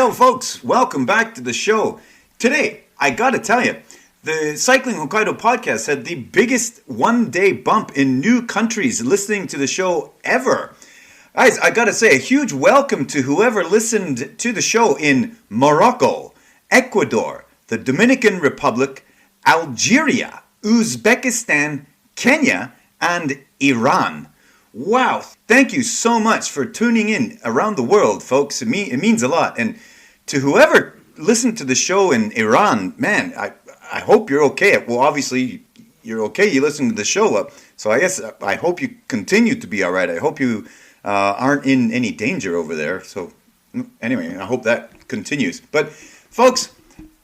Yo, folks, welcome back to the show. Today, I gotta tell you, the Cycling Hokkaido podcast had the biggest one-day bump in new countries listening to the show ever. Guys, I gotta say a huge welcome to whoever listened to the show in Morocco, Ecuador, the Dominican Republic, Algeria, Uzbekistan, Kenya, and Iran. Wow, thank you so much for tuning in around the world, folks. It means a lot. And to whoever listened to the show in Iran, man, I hope you're okay. Well, obviously, you're okay. You listened to the show. So I hope you continue to be all right. I hope you aren't in any danger over there. So anyway, I hope that continues. But folks,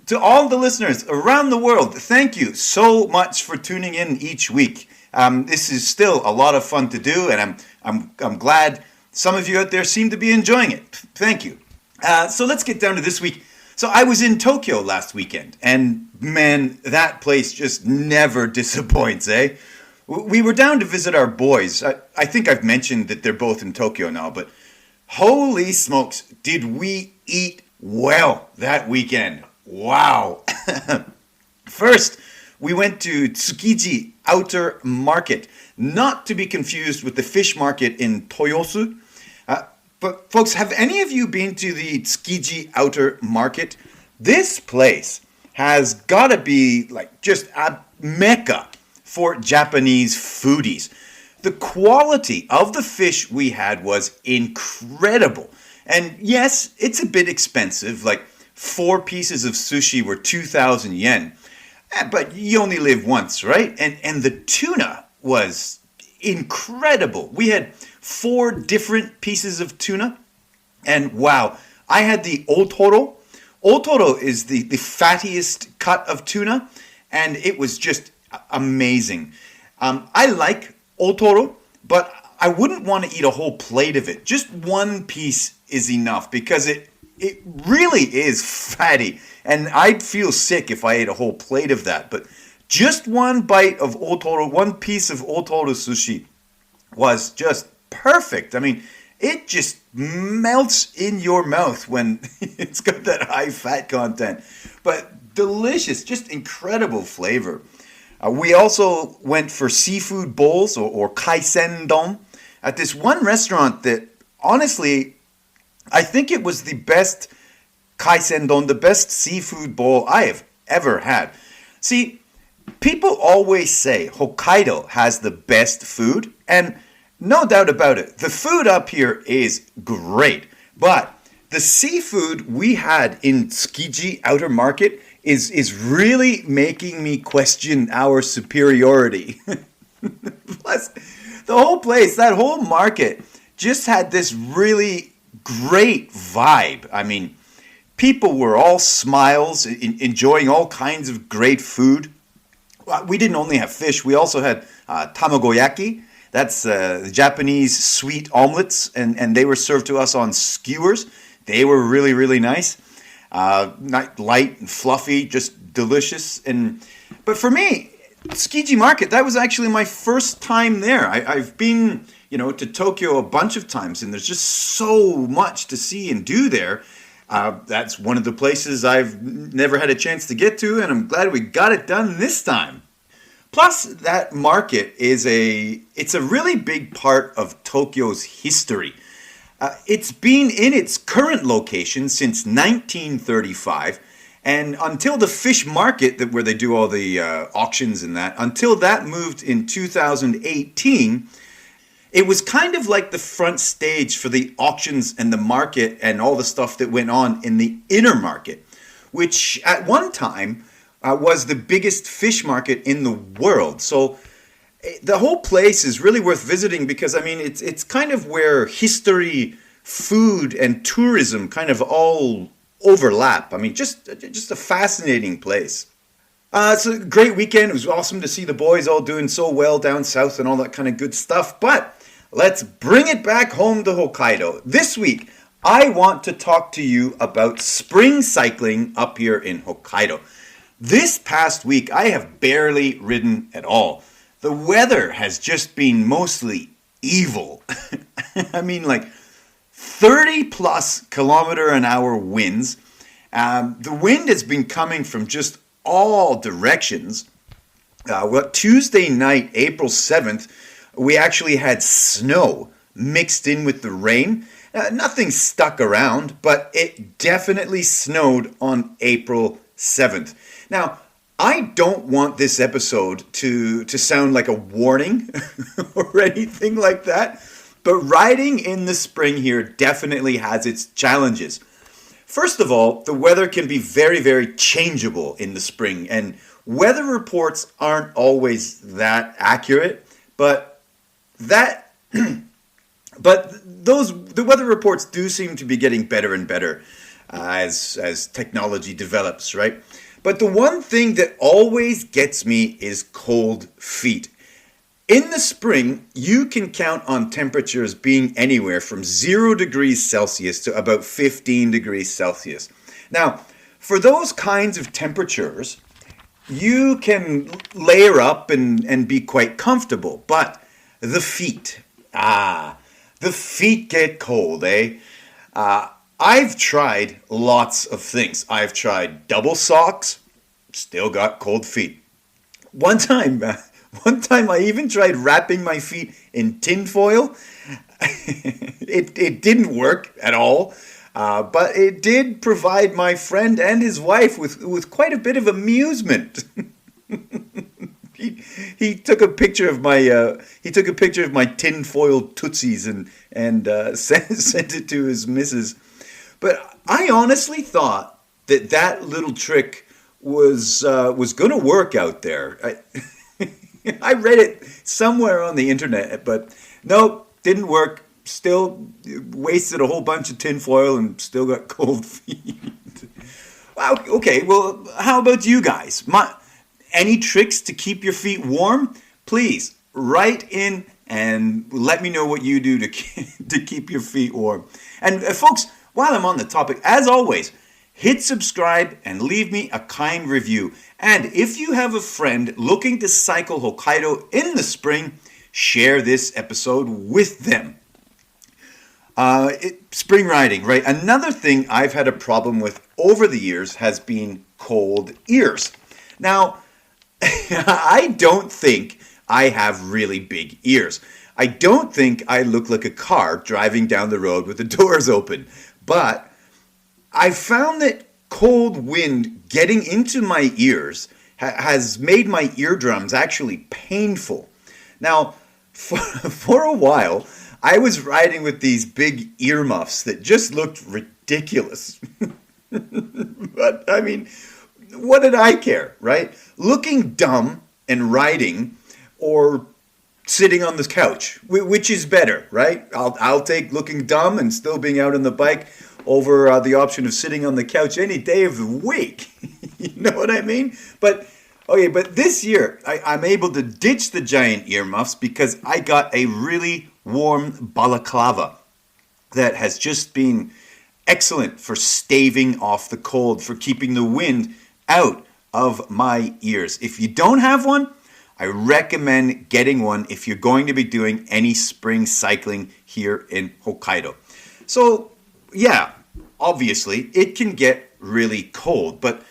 to all the listeners around the world, thank you so much for tuning in each week. This is still a lot of fun to do, and I'm glad some of you out there seem to be enjoying it. Thank you. So let's get down to this week. So I was in Tokyo last weekend, and man, that place just never disappoints, eh? We were down to visit our boys. I think I've mentioned that they're both in Tokyo now, but holy smokes, did we eat well that weekend. Wow. First, we went to Tsukiji Outer Market, not to be confused with the fish market in Toyosu. But folks, have any of you been to the Tsukiji Outer Market? This place has got to be like just a mecca for Japanese foodies. The quality of the fish we had was incredible. And yes, it's a bit expensive, like 4 pieces of sushi were 2,000 yen. But you only live once, right? And the tuna was incredible. We had 4 different pieces of tuna. And wow, I had the otoro. Otoro is the fattiest cut of tuna. And it was just amazing. I like otoro, but I wouldn't want to eat a whole plate of it. Just 1 piece is enough because it really is fatty. And I'd feel sick if I ate a whole plate of that. But just 1 bite of otoro, 1 piece of otoro sushi was just perfect. I mean, it just melts in your mouth when it's got that high fat content. But delicious, just incredible flavor. We also went for seafood bowls or kaisendon at this one restaurant that, honestly, I think it was the best kaisendon, the best seafood bowl I have ever had. See, people always say Hokkaido has the best food, and no doubt about it, the food up here is great. But the seafood we had in Tsukiji Outer Market is really making me question our superiority. Plus, the whole place, that whole market, just had this really great vibe. I mean, people were all smiles, enjoying all kinds of great food. We didn't only have fish, we also had tamagoyaki. That's the Japanese sweet omelets, and they were served to us on skewers. They were really, really nice. Not light and fluffy, just delicious. But for me, Tsukiji Market, that was actually my first time there. I've been, to Tokyo a bunch of times, and there's just so much to see and do there. That's one of the places I've never had a chance to get to, and I'm glad we got it done this time. Plus, that market it's a really big part of Tokyo's history. It's been in its current location since 1935, and until the fish market, where they do all the auctions and that, until that moved in 2018, it was kind of like the front stage for the auctions and the market and all the stuff that went on in the inner market, which at one time was the biggest fish market in the world. So the whole place is really worth visiting because, I mean, it's kind of where history, food, and tourism kind of all overlap. I mean, just a fascinating place. It's a great weekend. It was awesome to see the boys all doing so well down south and all that kind of good stuff. But let's bring it back home to Hokkaido. This week, I want to talk to you about spring cycling up here in Hokkaido. This past week, I have barely ridden at all. The weather has just been mostly evil. I mean, like 30 plus kilometer an hour winds. The wind has been coming from just all directions. Tuesday night, April 7th, we actually had snow mixed in with the rain. Nothing stuck around, but it definitely snowed on April 7th. Now, I don't want this episode to sound like a warning or anything like that, but riding in the spring here definitely has its challenges. First of all, the weather can be very, very changeable in the spring, and weather reports aren't always that accurate, but the weather reports do seem to be getting better and better as technology develops, right? But the one thing that always gets me is cold feet. In the spring, you can count on temperatures being anywhere from 0 degrees Celsius to about 15 degrees Celsius. Now, for those kinds of temperatures, you can layer up and be quite comfortable, but the feet get cold, eh? I've tried lots of things. I've tried double socks, still got cold feet. One time I even tried wrapping my feet in tinfoil. It didn't work at all, but it did provide my friend and his wife with quite a bit of amusement. He took a picture of my tinfoil tootsies and sent it to his missus. But I honestly thought that little trick was going to work out there. I read it somewhere on the internet, but nope, didn't work. Still wasted a whole bunch of tinfoil and still got cold feet. Wow. Okay. Well, how about you guys? Any tricks to keep your feet warm? Please write in and let me know what you do to keep your feet warm. And folks, while I'm on the topic, as always, hit subscribe and leave me a kind review. And if you have a friend looking to cycle Hokkaido in the spring, share this episode with them. Spring riding, right? Another thing I've had a problem with over the years has been cold ears. Now, I don't think I have really big ears. I don't think I look like a car driving down the road with the doors open. But I found that cold wind getting into my ears has made my eardrums actually painful. Now, for a while, I was riding with these big earmuffs that just looked ridiculous. But, I mean, what did I care, right? Looking dumb and riding or sitting on the couch, which is better, right? I'll take looking dumb and still being out on the bike over the option of sitting on the couch any day of the week. You know what I mean? But this year, I'm able to ditch the giant earmuffs because I got a really warm balaclava that has just been excellent for staving off the cold, for keeping the wind out of my ears. If you don't have one, I recommend getting one if you're going to be doing any spring cycling here in Hokkaido. So, yeah, obviously, it can get really cold, but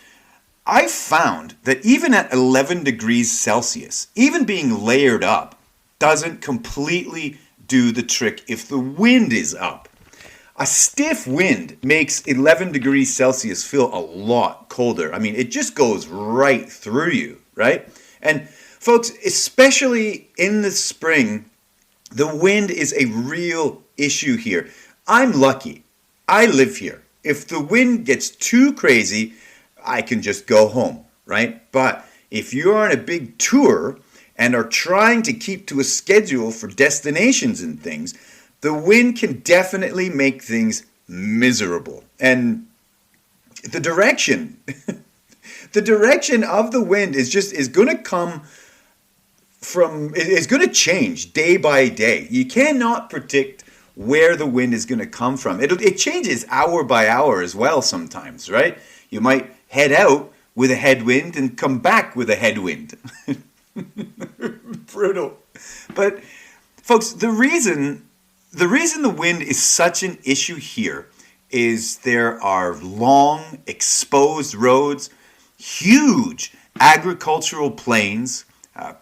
I found that even at 11 degrees Celsius, even being layered up doesn't completely do the trick if the wind is up. A stiff wind makes 11 degrees Celsius feel a lot colder. I mean, it just goes right through you, right? And folks, especially in the spring, the wind is a real issue here. I'm lucky. I live here. If the wind gets too crazy, I can just go home, right? But if you're on a big tour and are trying to keep to a schedule for destinations and things, the wind can definitely make things miserable. And the direction, the direction of the wind is going to change day by day. You cannot predict where the wind is going to come from. It changes hour by hour as well sometimes, right? You might head out with a headwind and come back with a headwind. Brutal. But folks, the reason The reason the wind is such an issue here is there are long, exposed roads, huge agricultural plains,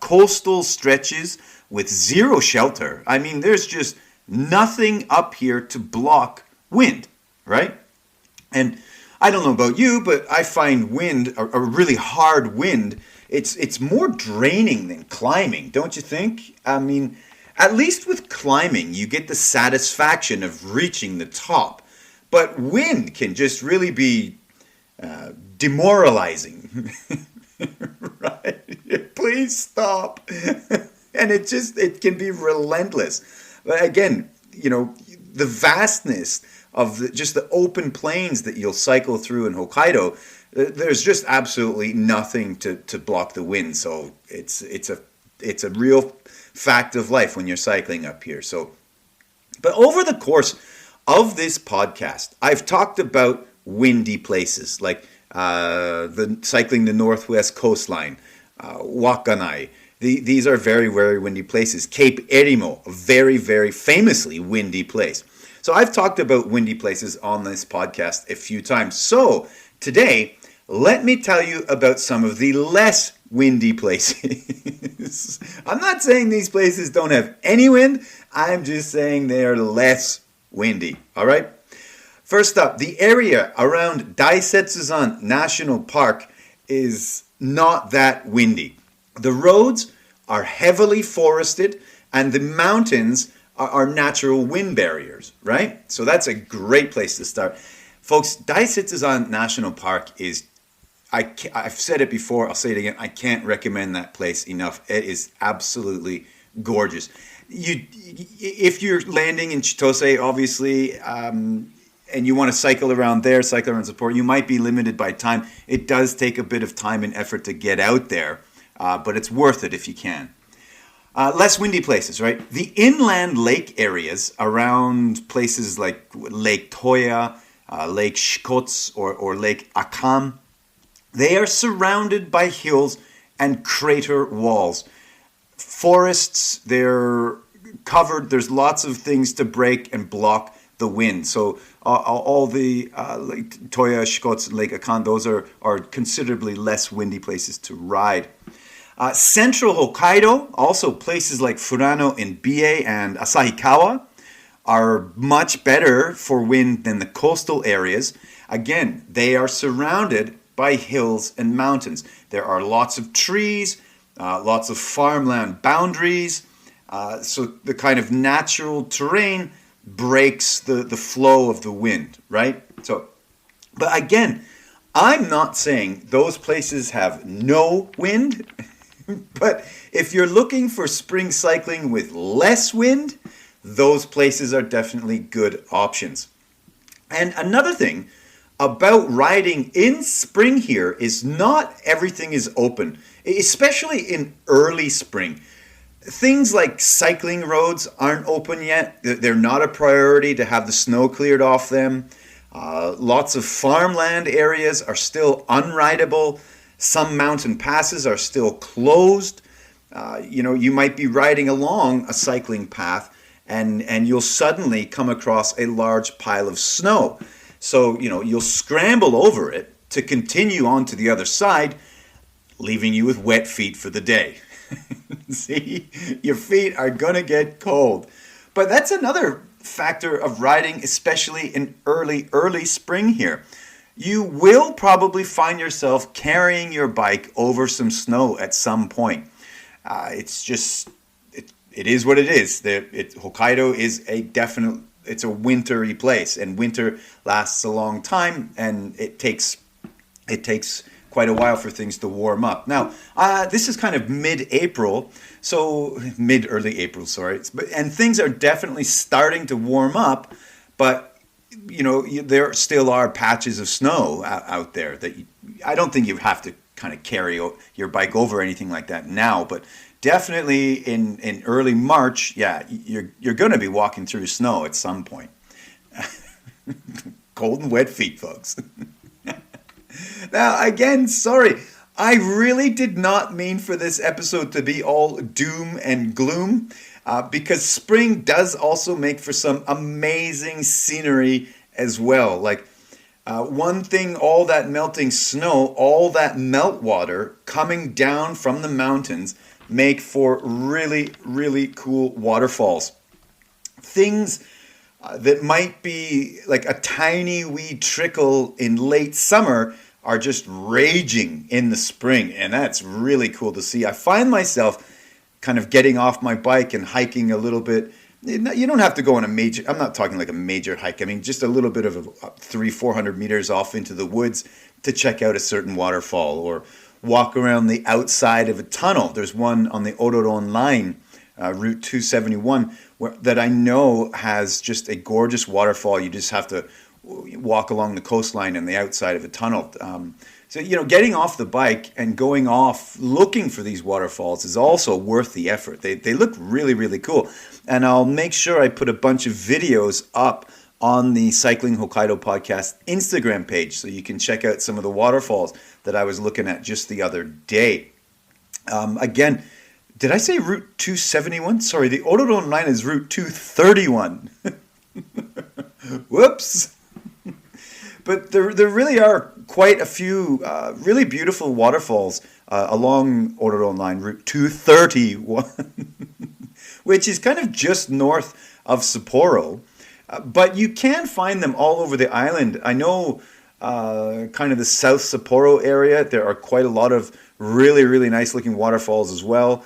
coastal stretches with zero shelter. I mean, there's just nothing up here to block wind, right? And I don't know about you, but I find wind, a really hard wind, it's more draining than climbing, don't you think? I mean, at least with climbing, you get the satisfaction of reaching the top. But wind can just really be demoralizing. Right? Please stop. And it can be relentless. But again, the vastness of just the open plains that you'll cycle through in Hokkaido, there's just absolutely nothing to block the wind. So it's a real fact of life when you're cycling up here. But over the course of this podcast, I've talked about windy places like cycling the Northwest Coastline, Wakanai. These are very, very windy places. Cape Erimo, a very, very famously windy place. So I've talked about windy places on this podcast a few times. So today, let me tell you about some of the less windy places. I'm not saying these places don't have any wind. I'm just saying they are less windy. All right? First up, the area around Daisetsuzan National Park is not that windy. The roads are heavily forested and the mountains are natural wind barriers, right? So that's a great place to start. Folks, Daisetsuzan National Park is, I've said it before, I'll say it again, I can't recommend that place enough. It is absolutely gorgeous. If you're landing in Chitose, obviously, and you want to cycle around there, cycle around Sapporo, you might be limited by time. It does take a bit of time and effort to get out there, but it's worth it if you can. Less windy places, right? The inland lake areas around places like Lake Toya, Lake Shikotsu, or Lake Akam, they are surrounded by hills and crater walls. Forests, they're covered. There's lots of things to break and block the wind. So all the Lake Toya, Shikotsu, Lake Akan, those are considerably less windy places to ride. Central Hokkaido, also places like Furano in Biei and Asahikawa, are much better for wind than the coastal areas. Again, they are surrounded by hills and mountains. There are lots of trees, lots of farmland boundaries, so the kind of natural terrain breaks the flow of the wind, right? But again, I'm not saying those places have no wind, but if you're looking for spring cycling with less wind, those places are definitely good options. And another thing about riding in spring here is not everything is open, especially in early spring. Things like cycling roads aren't open yet. They're not a priority to have the snow cleared off them. Lots of farmland areas are still unrideable. Some mountain passes are still closed. You might be riding along a cycling path and you'll suddenly come across a large pile of snow. So, you'll scramble over it to continue on to the other side, leaving you with wet feet for the day. See, your feet are going to get cold. But that's another factor of riding, especially in early spring here. You will probably find yourself carrying your bike over some snow at some point. It is what it is. Hokkaido is it's a wintry place, and winter lasts a long time, and it takes quite a while for things to warm up. Now, this is kind of mid-April, early April, sorry, and things are definitely starting to warm up, but there still are patches of snow out there that I don't think you have to kind of carry your bike over or anything like that now, but definitely in early March, yeah, you're going to be walking through snow at some point. Cold and wet feet, folks. Now, again, sorry, I really did not mean for this episode to be all doom and gloom. because spring does also make for some amazing scenery as well. Like one thing, all that melting snow, all that meltwater coming down from the mountains make for really, really cool waterfalls. Things that might be like a tiny wee trickle in late summer are just raging in the spring, and that's really cool to see. I find myself kind of getting off my bike and hiking a little bit. You don't have to go on a major, I'm not talking like a major hike. I mean, just a little bit of 300-400 meters off into the woods to check out a certain waterfall, or walk around the outside of a tunnel. There's one on the Ororon line, Route 271, that I know has just a gorgeous waterfall. You just have to walk along the coastline and the outside of a tunnel. So, getting off the bike and going off looking for these waterfalls is also worth the effort. They look really, really cool. And I'll make sure I put a bunch of videos up on the Cycling Hokkaido podcast Instagram page, so you can check out some of the waterfalls that I was looking at just the other day. Again, did I say Route 271? Sorry, the Ororon line is Route 231. Whoops. But there really are quite a few really beautiful waterfalls along Ororon line, Route 231, which is kind of just north of Sapporo. But you can find them all over the island. I know kind of the South Sapporo area, there are quite a lot of really, really nice looking waterfalls as well.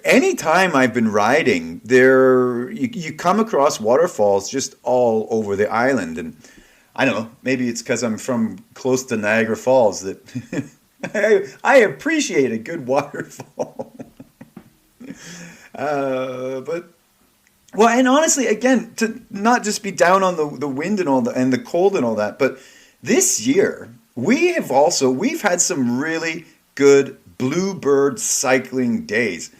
Anytime I've been riding, you come across waterfalls just all over the island. And I don't know, maybe it's because I'm from close to Niagara Falls that I appreciate a good waterfall. And honestly, again, to not just be down on the wind and all and the cold and all that, but this year we've had some really good bluebird cycling days.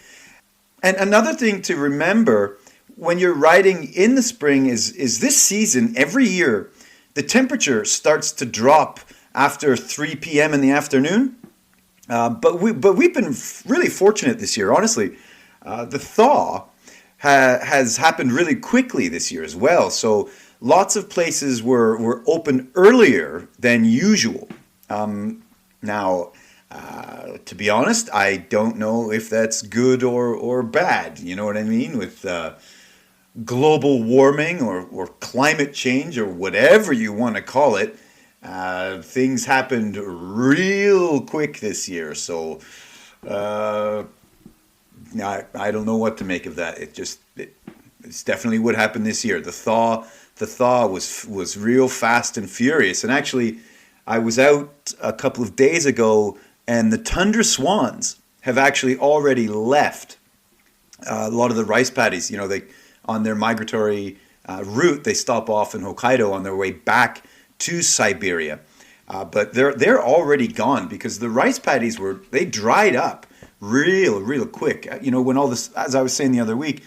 And another thing to remember when you're riding in the spring is this season, every year, the temperature starts to drop after 3 p.m. in the afternoon. But we've been really fortunate this year, honestly. The thaw has happened really quickly this year as well. So lots of places were open earlier than usual. Now, to be honest, I don't know if that's good or bad. You know what I mean? With global warming or climate change or whatever you want to call it, things happened real quick this year. So I don't know what to make of that. It's definitely what happened this year. The thaw was real fast and furious. And actually, I was out a couple of days ago, and the tundra swans have actually already left a lot of the rice paddies. They on their migratory route, they stop off in Hokkaido on their way back to Siberia. But they're already gone because the rice paddies they dried up real quick. When all this, as I was saying the other week,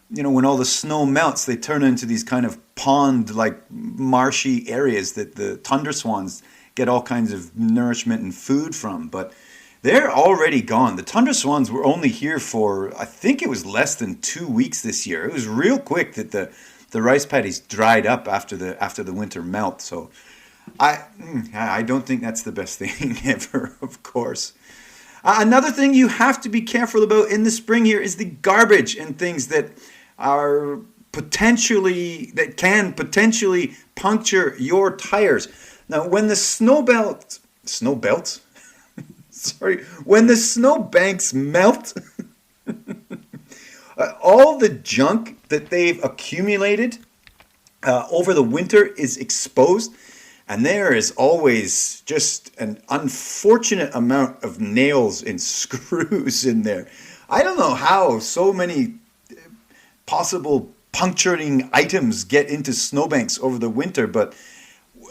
when all the snow melts, they turn into these kind of pond-like marshy areas that the tundra swans get all kinds of nourishment and food from. But they're already gone. The tundra swans were only here for, I think it was less than 2 weeks this year. It was real quick that the rice paddies dried up after the winter melt. So I don't think that's the best thing ever, of course. Another thing you have to be careful about in the spring here is the garbage and things that can potentially puncture your tires. Now, when the when the snowbanks melt, all the junk that they've accumulated over the winter is exposed, and there is always just an unfortunate amount of nails and screws in there. I don't know how so many possible puncturing items get into snowbanks over the winter, but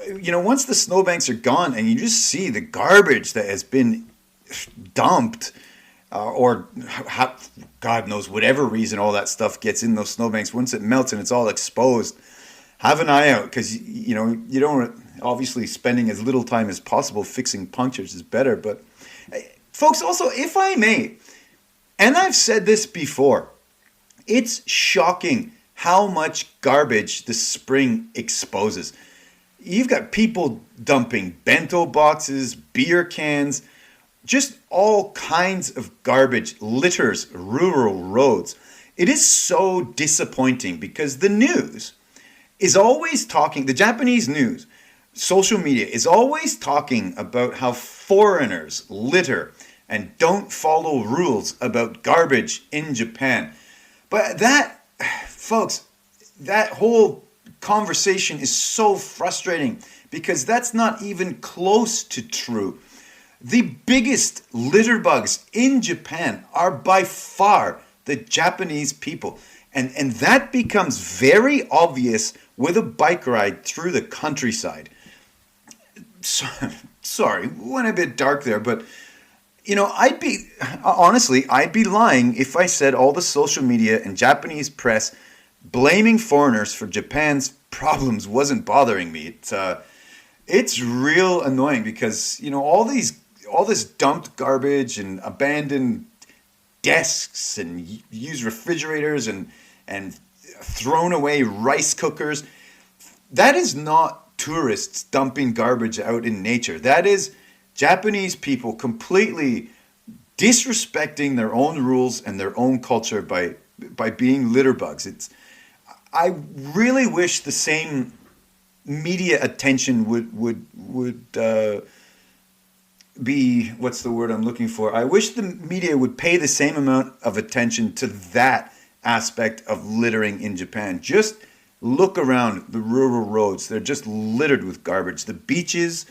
once the snowbanks are gone and you just see the garbage that has been dumped, or God knows whatever reason all that stuff gets in those snowbanks, once it melts and it's all exposed, have an eye out, because you don't, obviously spending as little time as possible fixing punctures is better. But folks, also, if I may, and I've said this before, It's shocking how much garbage the spring exposes. You've got people dumping bento boxes, beer cans, just all kinds of garbage litters rural roads. It is so disappointing because the news is always talking, the Japanese news, social media is always talking about how foreigners litter and don't follow rules about garbage in Japan. But that, folks, that whole conversation is so frustrating because that's not even close to true. The biggest litter bugs in Japan are by far the Japanese people. And that becomes very obvious with a bike ride through the countryside. Sorry, went a bit dark there, but I'd be lying if I said all the social media and Japanese press blaming foreigners for Japan's problems wasn't bothering me. It's real annoying because, all this dumped garbage and abandoned desks and used refrigerators and thrown away rice cookers, that is not tourists dumping garbage out in nature. That is Japanese people completely disrespecting their own rules and their own culture by being litter bugs. I really wish the same media attention would be, what's the word I'm looking for? I wish the media would pay the same amount of attention to that aspect of littering in Japan. Just look around the rural roads. They're just littered with garbage. The beaches,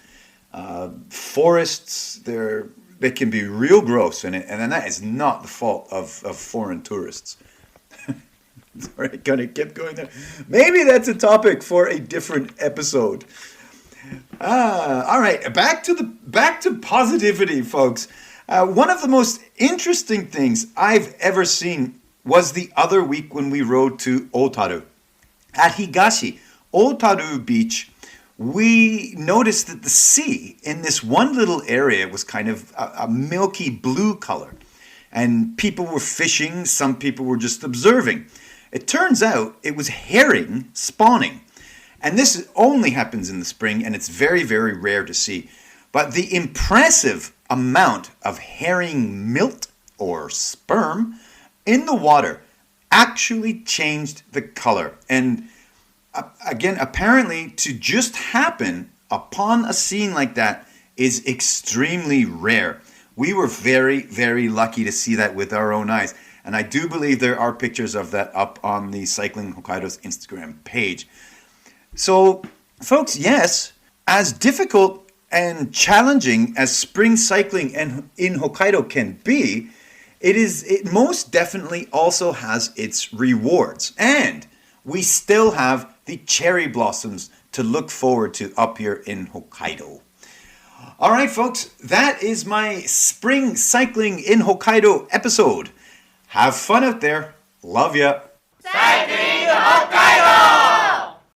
forests, they can be real gross, and that is not the fault of foreign tourists. Sorry, gonna keep going there. Maybe that's a topic for a different episode. All right, back to positivity, folks. One of the most interesting things I've ever seen was the other week when we rode to Otaru. At Higashi, Otaru Beach, we noticed that the sea in this one little area was kind of a milky blue color. And people were fishing, some people were just observing. It turns out it was herring spawning. And this only happens in the spring, and it's very, very rare to see. But the impressive amount of herring milt or sperm in the water actually changed the color. And again, apparently to just happen upon a scene like that is extremely rare. We were very, very lucky to see that with our own eyes. And I do believe there are pictures of that up on the Cycling Hokkaido's Instagram page. So, folks, yes, as difficult and challenging as spring cycling in Hokkaido can be, it most definitely also has its rewards. And we still have the cherry blossoms to look forward to up here in Hokkaido. All right, folks, that is my spring cycling in Hokkaido episode. Have fun out there. Love ya. Cycling!